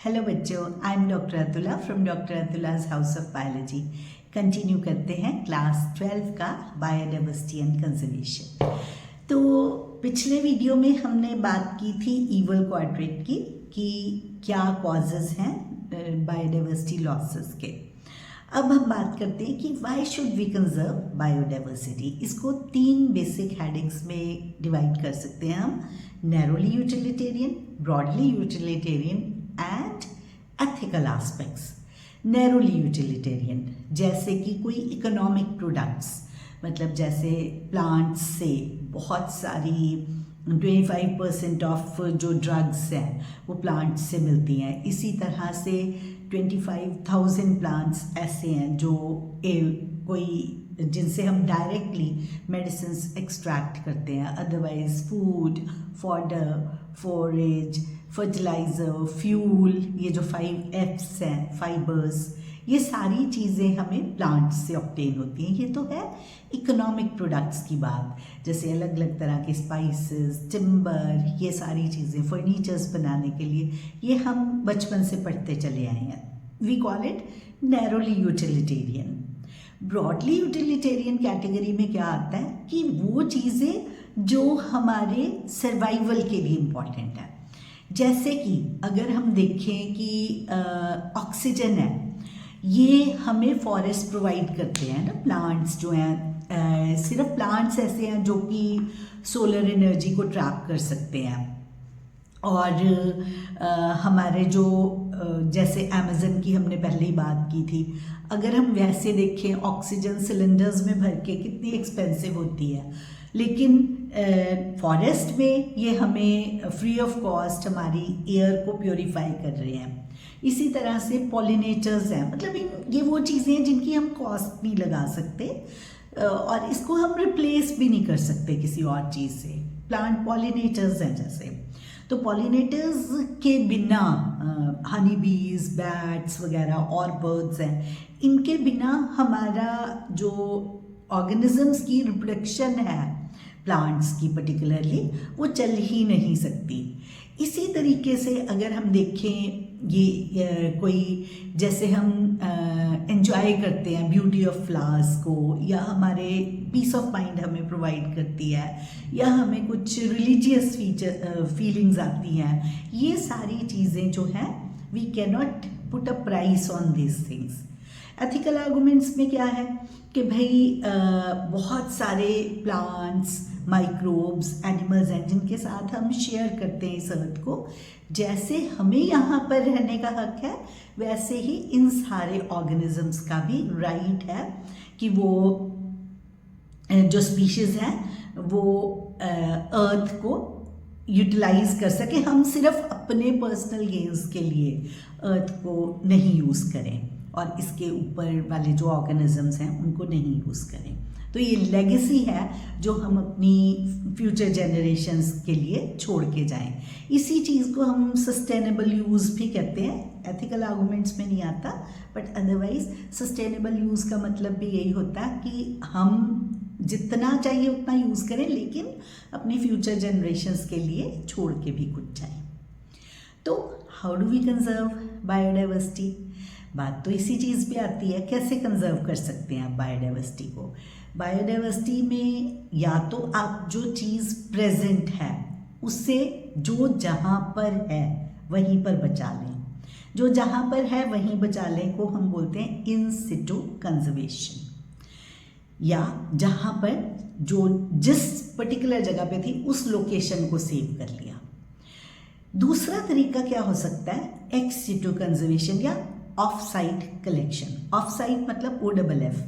Hello बच्चों, I am doctor Atula from doctor Atula's house of biology. Continue करते हैं class 12 का बायोडाइवर्सिटी एंड कंजर्वेशन। तो पिछले वीडियो में हमने बात की थी इवल क्वाड्रेंट की कि क्या कॉजेज हैं बायोडाइवर्सिटी लॉसेस के। अब हम बात करते हैं कि why should we conserve biodiversity. इसको 3 बेसिक हेडिंग्स में डिवाइड कर सकते हैं हम: narrowly utilitarian, broadly utilitarian and ethical aspects. Narrowly utilitarian जैसे कि कोई इकोनॉमिक प्रोडक्ट्स, मतलब जैसे प्लांट्स से बहुत सारी 25% ऑफ जो ड्रग्स हैं वो प्लांट्स से मिलती हैं। इसी तरह से 25,000 प्लांट्स ऐसे हैं जो कोई जिनसे हम डायरेक्टली मेडिसिन्स एक्सट्रैक्ट करते हैं। Otherwise food, fodder, forage, fertiliser, fuel, ये जो 5 F's हैं, फाइबर्स, ये सारी चीज़ें हमें प्लांट्स से ऑब्टेन होती हैं। ये तो है इकोनॉमिक प्रोडक्ट्स की बात, जैसे अलग अलग तरह के स्पाइसेस, टिम्बर, ये सारी चीज़ें फर्नीचर्स बनाने के लिए, ये हम बचपन से पढ़ते चले आए हैं। We call it narrowly utilitarian. Broadly utilitarian category में क्या आता है कि वो चीज़ें जो हमारे सर्वाइवल के लिए इम्पॉर्टेंट है। जैसे कि अगर हम देखें कि ऑक्सीजन है, ये हमें फॉरेस्ट प्रोवाइड करते हैं ना। प्लांट्स जो हैं, सिर्फ प्लांट्स ऐसे हैं जो कि सोलर एनर्जी को ट्रैप कर सकते हैं। और हमारे जो जैसे अमेज़न की हमने पहले ही बात की थी, अगर हम वैसे देखें ऑक्सीजन सिलेंडर्स में भर के कितनी एक्सपेंसिव होती है, लेकिन फॉरेस्ट में ये हमें फ्री ऑफ कॉस्ट हमारी एयर को प्योरीफाई कर रहे हैं। इसी तरह से पॉलिनेटर्स हैं, मतलब ये वो चीज़ें हैं जिनकी हम कॉस्ट नहीं लगा सकते और इसको हम रिप्लेस भी नहीं कर सकते किसी और चीज़ से। प्लांट पॉलिनेटर्स हैं जैसे, तो पॉलिनेटर्स के बिना हनी बीज, बैट्स वगैरह और बर्ड्स हैं, इनके बिना हमारा जो ऑर्गेनिजम्स की रिप्रोडक्शन है प्लांट्स की पर्टिकुलरली, वो चल ही नहीं सकती। इसी तरीके से अगर हम देखें ये कोई जैसे हम एंजॉय करते हैं ब्यूटी ऑफ फ्लावर्स को, या हमारे पीस ऑफ माइंड हमें प्रोवाइड करती है, या हमें कुछ रिलीजियस फीलिंग्स आती हैं, ये सारी चीज़ें जो हैं we can not put a price on this things. Ethical arguments में क्या है कि भाई बहुत सारे प्लांट्स, माइक्रोब्स, एनिमल्स हैं जिनके साथ हम शेयर करते हैं इस अर्थ को। जैसे हमें यहाँ पर रहने का हक है, वैसे ही इन सारे ऑर्गेनिजम्स का भी राइट है कि वो जो स्पीशीज़ हैं वो अर्थ को यूटिलाइज कर सके। हम सिर्फ अपने पर्सनल गेन्स के लिए अर्थ को नहीं यूज़ करें और इसके ऊपर वाले जो ऑर्गेनिजम्स हैं उनको नहीं यूज़ करें। तो ये लेगेसी है जो हम अपनी फ्यूचर जनरेशन्स के लिए छोड़ के जाएं। इसी चीज़ को हम सस्टेनेबल यूज़ भी कहते हैं। एथिकल आर्गुमेंट्स में नहीं आता, बट अदरवाइज सस्टेनेबल यूज़ का मतलब भी यही होता है कि हम जितना चाहिए उतना यूज़ करें, लेकिन अपनी फ्यूचर जनरेशन्स के लिए छोड़ के भी कुछ जाएं। तो how do we conserve biodiversity? बात तो इसी चीज़ पे आती है, कैसे कंजर्व कर सकते हैं आप बायोडाइवर्सिटी को। बायोडाइवर्सिटी में या तो आप जो चीज़ प्रेजेंट है उससे जो जहाँ पर है वहीं पर बचा लें। जो जहाँ पर है वहीं बचा लें को हम बोलते हैं इन सिटू कंजर्वेशन, या जहाँ पर जो जिस पर्टिकुलर जगह पे थी उस लोकेशन को सेव कर लिया। दूसरा तरीका क्या हो सकता है? एक्स सिटू कंजर्वेशन या of site collection. Of site मतलब OFF।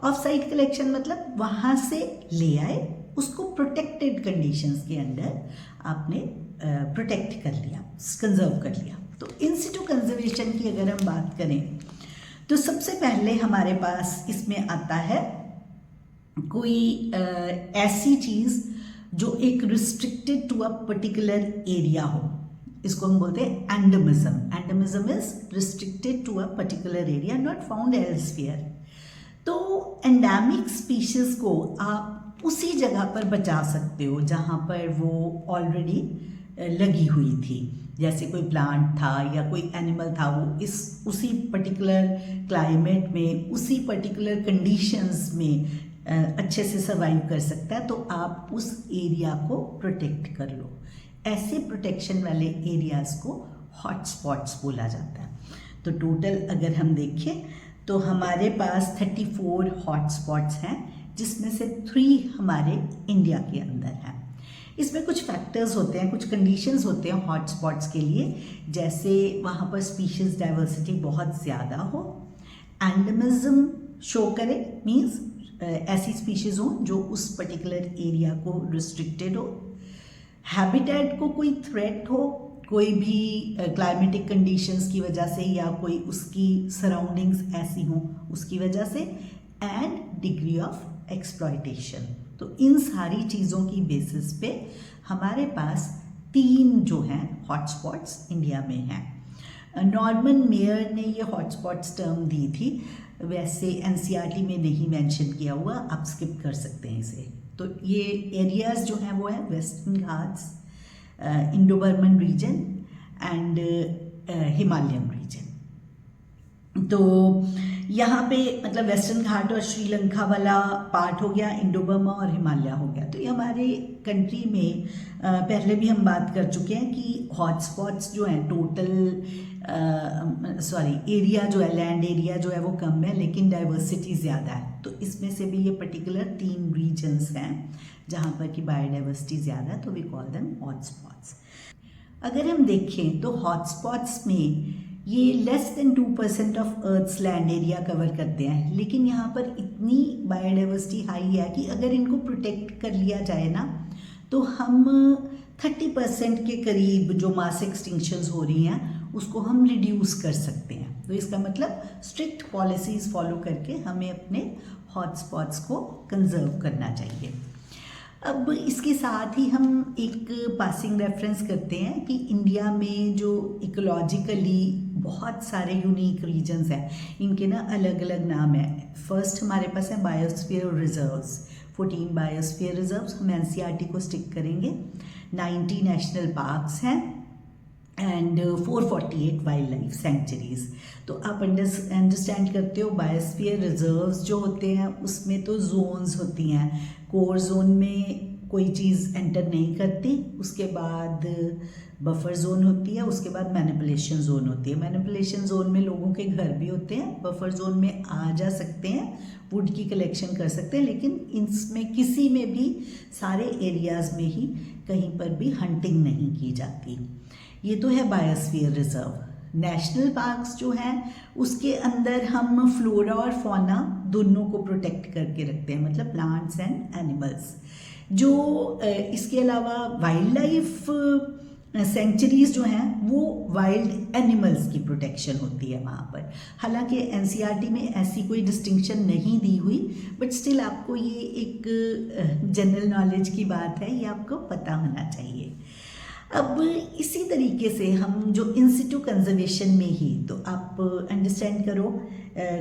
ऑफ साइट कलेक्शन मतलब वहाँ से ले आए, उसको प्रोटेक्टेड कंडीशंस के अंडर आपने प्रोटेक्ट कर लिया, कंजर्व कर लिया। तो इन सिटू कंजर्वेशन की अगर हम बात करें तो सबसे पहले हमारे पास इसमें आता है कोई ऐसी चीज़ जो एक restricted to a particular area हो। इसको हम बोलते हैं endemism. Endemism is restricted to a particular area, not found elsewhere. तो एंडेमिक स्पीशीज को आप उसी जगह पर बचा सकते हो जहाँ पर वो ऑलरेडी लगी हुई थी। जैसे कोई प्लांट था या कोई एनिमल था, वो उसी पर्टिकुलर क्लाइमेट में, उसी पर्टिकुलर कंडीशंस में अच्छे से सर्वाइव कर सकता है, तो आप उस एरिया को प्रोटेक्ट कर लो। ऐसे प्रोटेक्शन वाले एरियाज़ को हॉटस्पॉट्स बोला जाता है। तो टोटल अगर हम देखें तो हमारे पास 34 हॉटस्पॉट्स हैं, जिसमें से 3 हमारे इंडिया के अंदर हैं। इसमें कुछ फैक्टर्स होते हैं, कुछ कंडीशंस होते हैं हॉटस्पॉट्स के लिए, जैसे वहाँ पर स्पीशीज़ डाइवर्सिटी बहुत ज़्यादा हो, एंडेमिज्म शो करे, मीन्स ऐसी स्पीशीज़ हो जो उस पर्टिकुलर एरिया को रिस्ट्रिक्टेड हो, हैबिटेट को कोई थ्रेट हो, कोई भी क्लाइमेटिक कंडीशंस की वजह से या कोई उसकी सराउंडिंग्स ऐसी हों उसकी वजह से, एंड डिग्री ऑफ एक्सप्लॉयटेशन। तो इन सारी चीज़ों की बेसिस पे हमारे पास 3 जो हैं हॉटस्पॉट्स इंडिया में हैं। नॉर्मन मेयर ने ये हॉटस्पॉट्स टर्म दी थी, वैसे एनसीईआरटी में नहीं मेंशन किया हुआ, आप स्किप कर सकते हैं इसे। तो ये एरियाज़ जो हैं वो है Western Ghats, Indo Burman region and Himalayan region. तो यहाँ पे मतलब वेस्टर्न घाट और श्रीलंका वाला पार्ट हो गया, इंडो बर्मा और हिमालय हो गया। तो ये हमारे कंट्री में पहले भी हम बात कर चुके हैं कि हॉटस्पॉट्स जो हैं टोटल एरिया जो है, लैंड एरिया जो है वो कम है, लेकिन डाइवर्सिटी ज़्यादा है। तो इसमें से भी ये पर्टिकुलर 3 रीजन्स हैं जहाँ पर कि बायोडाइवर्सिटी ज़्यादा है, तो वी कॉल देम हॉटस्पॉट्स। अगर हम देखें तो हॉटस्पॉट्स में ये less than 2% of earth's land area cover करते हैं, लेकिन यहाँ पर इतनी बायोडाइवर्सिटी हाई है कि अगर इनको प्रोटेक्ट कर लिया जाए ना, तो हम 30% के करीब जो मास एक्सटिंक्शंस हो रही हैं उसको हम रिड्यूस कर सकते हैं। तो इसका मतलब स्ट्रिक्ट पॉलिसीज़ फॉलो करके हमें अपने हॉटस्पॉट्स को कंजर्व करना चाहिए। अब इसके साथ ही हम एक पासिंग रेफरेंस करते हैं कि इंडिया में जो इकोलॉजिकली बहुत सारे यूनिक रीजन्स हैं, इनके ना अलग अलग नाम हैं। फर्स्ट हमारे पास है बायोस्फीयर रिजर्व्स, 14 बायोस्फीयर रिजर्व्स, हम एनसीईआरटी को स्टिक करेंगे। 90 नेशनल पार्क्स हैं एंड 448 वाइल्ड लाइफ सेंचुरीज़। तो आप अंडरस्टैंड करते हो, बायोस्फीयर रिजर्व्स जो होते हैं उसमें तो जोन्स होती हैं, कोर जोन में कोई चीज़ एंटर नहीं करती, उसके बाद बफर जोन होती है, उसके बाद मैनिपुलेशन जोन होती है। मैनिपुलेशन जोन में लोगों के घर भी होते हैं, बफर जोन में आ जा सकते हैं, वुड की कलेक्शन कर सकते हैं, लेकिन इसमें किसी में भी सारे एरियाज़ में ही कहीं पर भी हंटिंग नहीं की जाती। ये तो है बायोस्फीयर रिजर्व। नेशनल पार्क्स जो हैं उसके अंदर हम फ्लोरा और फौना दोनों को प्रोटेक्ट करके रखते हैं, मतलब प्लांट्स एंड एनिमल्स। जो इसके अलावा वाइल्ड लाइफ सेंचुरीज़ जो हैं वो वाइल्ड एनिमल्स की प्रोटेक्शन होती है वहाँ पर। हालांकि एनसीईआरटी में ऐसी कोई डिस्टिंक्शन नहीं दी हुई, बट स्टिल आपको ये एक जनरल नॉलेज की बात है, ये आपको पता होना चाहिए। अब इसी तरीके से हम जो इंसिटू कंजर्वेशन में ही, तो आप अंडरस्टैंड करो,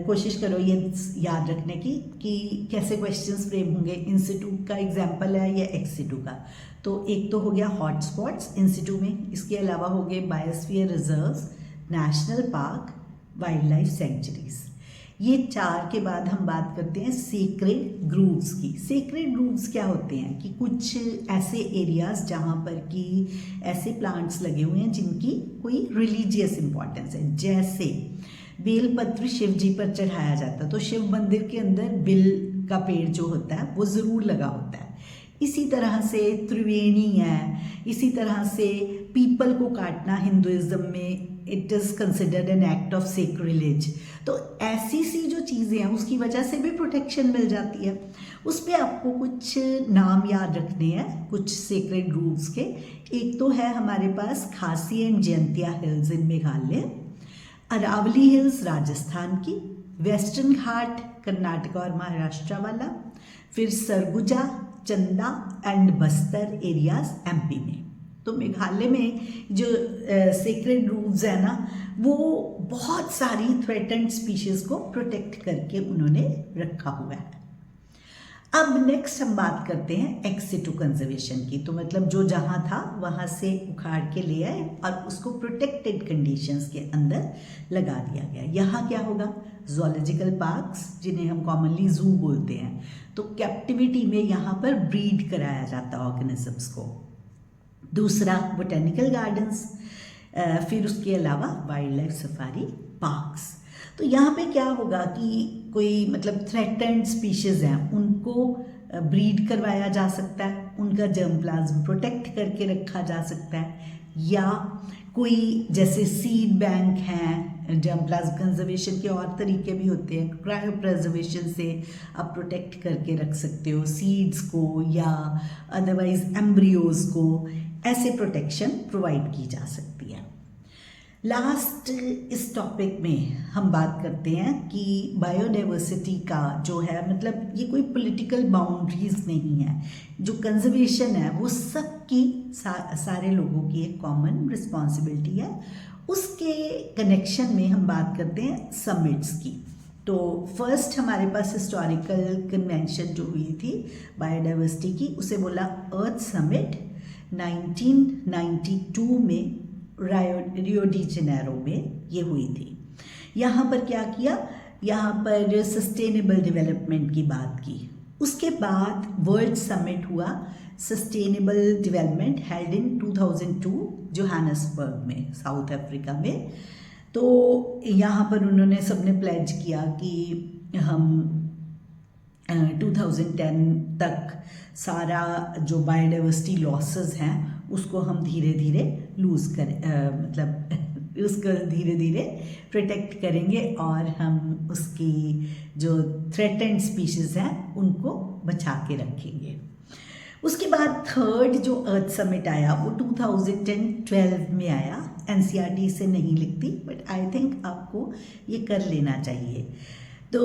कोशिश करो ये याद रखने की कि कैसे क्वेश्चंस फ्रेम होंगे। इंसिटू का एग्जांपल है या एक्सिटू का। तो एक तो हो गया हॉटस्पॉट्स इंसिटू में, इसके अलावा हो गए biosphere reserves, national park, wild life sanctuaries. ये 4 के बाद हम बात करते हैं सेक्रेड ग्रूव्स की। सेक्रेड ग्रूव्स क्या होते हैं कि कुछ ऐसे एरियाज जहाँ पर कि ऐसे प्लांट्स लगे हुए हैं जिनकी कोई रिलीजियस इंपॉर्टेंस है। जैसे बेलपत्र शिव जी पर चढ़ाया जाता है, तो शिव मंदिर के अंदर बिल का पेड़ जो होता है वो ज़रूर लगा होता है। इसी तरह से त्रिवेणी है, इसी तरह से पीपल को काटना हिंदुइज्म में it is considered an act of sacrilege. तो ऐसी सी जो चीज़ें हैं उसकी वजह से भी प्रोटेक्शन मिल जाती है। उस पर आपको कुछ नाम याद रखने हैं कुछ सेक्रेड ग्रूव्स के। एक तो है हमारे पास Khasi and Jaintia hills in Meghalaya, Aravalli hills Rajasthan की, वेस्टर्न घाट कर्नाटका और महाराष्ट्र वाला, फिर सरगुजा, चंदा एंड बस्तर एरियाज एमपी में। तो मेघालय में जो सेक्रेड ग्रूव्स है ना, वो बहुत सारी थ्रेटन्ड स्पीशीज़ को प्रोटेक्ट करके उन्होंने रखा हुआ है। अब नेक्स्ट हम बात करते हैं एक्स सिटू कंजर्वेशन की। तो मतलब जो जहाँ था वहाँ से उखाड़ के ले आए और उसको प्रोटेक्टेड कंडीशंस के अंदर लगा दिया गया। यहाँ क्या होगा, जूलॉजिकल पार्क्स जिन्हें हम कॉमनली जू बोलते हैं, तो कैप्टिविटी में यहाँ पर ब्रीड कराया जाता ऑर्गेनिजम्स को। दूसरा बोटेनिकल गार्डन्स, फिर उसके अलावा वाइल्ड लाइफ सफारी पार्क्स। तो यहाँ पे क्या होगा कि कोई मतलब थ्रेटेंड स्पीशीज़ हैं उनको ब्रीड करवाया जा सकता है, उनका जर्म प्लाज्म प्रोटेक्ट करके रखा जा सकता है, या कोई जैसे सीड बैंक हैं, जर्म प्लाज्म कंजर्वेशन के और तरीके भी होते हैं। क्रायो प्रिजर्वेशन से आप प्रोटेक्ट करके रख सकते हो सीड्स को या अदरवाइज एम्ब्रियोज को, ऐसे प्रोटेक्शन प्रोवाइड की जा सकती है। लास्ट इस टॉपिक में हम बात करते हैं कि बायोडाइवर्सिटी का जो है मतलब ये कोई पॉलिटिकल बाउंड्रीज नहीं है, जो कंजर्वेशन है वो सबकी सारे लोगों की एक कॉमन रिस्पॉन्सिबिलिटी है। उसके कनेक्शन में हम बात करते हैं समिट्स की। तो फर्स्ट हमारे पास हिस्टोरिकल कन्वेंशन जो हुई थी बायोडाइवर्सिटी की, उसे बोला अर्थ समिट 1992 में रियो डी जेनेरो में ये हुई थी। यहाँ पर क्या किया, यहाँ पर सस्टेनेबल डेवलपमेंट की बात की। उसके बाद वर्ल्ड समिट हुआ sustainable development held in 2002 Johannesburg में, साउथ अफ्रीका में। तो यहाँ पर उन्होंने सबने प्लेज किया कि हम 2010 तक सारा जो बायोडाइवर्सिटी लॉसेस हैं उसको हम धीरे धीरे लूज़ मतलब उसको धीरे धीरे प्रोटेक्ट करेंगे और हम उसकी जो थ्रेटेंड स्पीशीज़ हैं उनको बचा के रखेंगे। उसके बाद थर्ड जो अर्थ समिट आया वो 2012 में आया। एनसीईआरटी से नहीं लिखती बट आई थिंक आपको ये कर लेना चाहिए। तो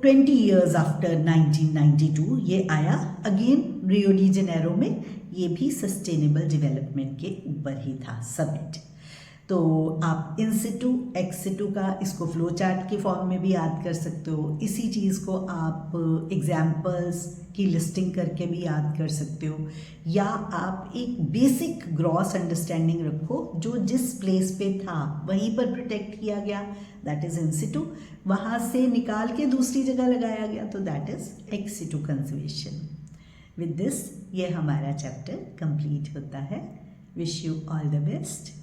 20 years आफ्टर 1992 ये आया अगेन रियो डी जेनेरो में। ये भी सस्टेनेबल डेवलपमेंट के ऊपर ही था समिट। तो आप इन सिटू एक्स सिटू का इसको फ्लो चार्ट के फॉर्म में भी याद कर सकते हो। इसी चीज़ को आप एग्जाम्पल्स की लिस्टिंग करके भी याद कर सकते हो, या आप एक बेसिक ग्रॉस अंडरस्टैंडिंग रखो जो जिस प्लेस पे था वहीं पर प्रोटेक्ट किया गया, दैट इज़ इन सिटू। वहाँ से निकाल के दूसरी जगह लगाया गया तो that is ex situ conservation. With this ये हमारा चैप्टर कंप्लीट होता है। Wish you all the best.